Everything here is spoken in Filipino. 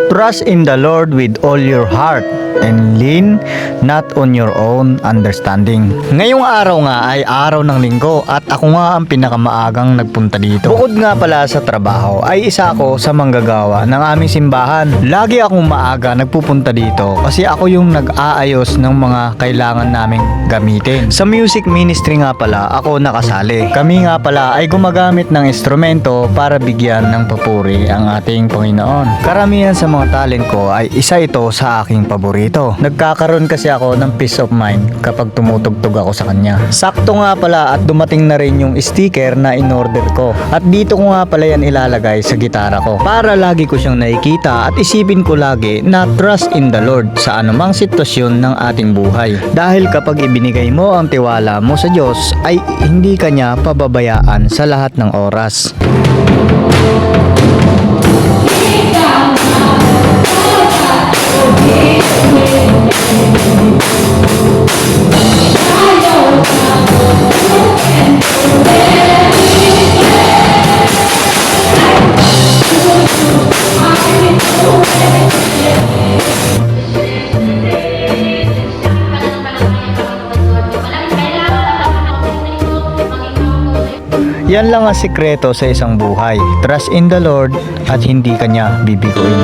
Trust in the Lord with all your heart and lean not on your own understanding. Ngayong araw nga ay araw ng linggo at ako nga ang pinakamaagang nagpunta dito. Bukod nga pala sa trabaho ay isa ako sa manggagawa ng aming simbahan. Lagi akong maaga nagpupunta dito kasi ako yung nag-aayos ng mga kailangan naming gamitin. Sa music ministry nga pala ako nakasali. Kami nga pala ay gumagamit ng instrumento para bigyan ng papuri ang ating Panginoon. Karamihan sa mga talent ko ay isa ito sa aking paborito. Nagkakaroon kasi ako ng peace of mind kapag tumutugtog ako sa kanya. Sakto nga pala at dumating na rin yung sticker na in-order ko. At dito ko nga pala yan ilalagay sa gitara ko para lagi ko siyang nakikita at isipin ko lagi na trust in the Lord sa anumang sitwasyon ng ating buhay. Dahil kapag ibinigay mo ang tiwala mo sa Diyos ay hindi ka niya pababayaan sa lahat ng oras. Yan lang ang sikreto sa isang buhay. Trust in the Lord at hindi kanya bibiguin.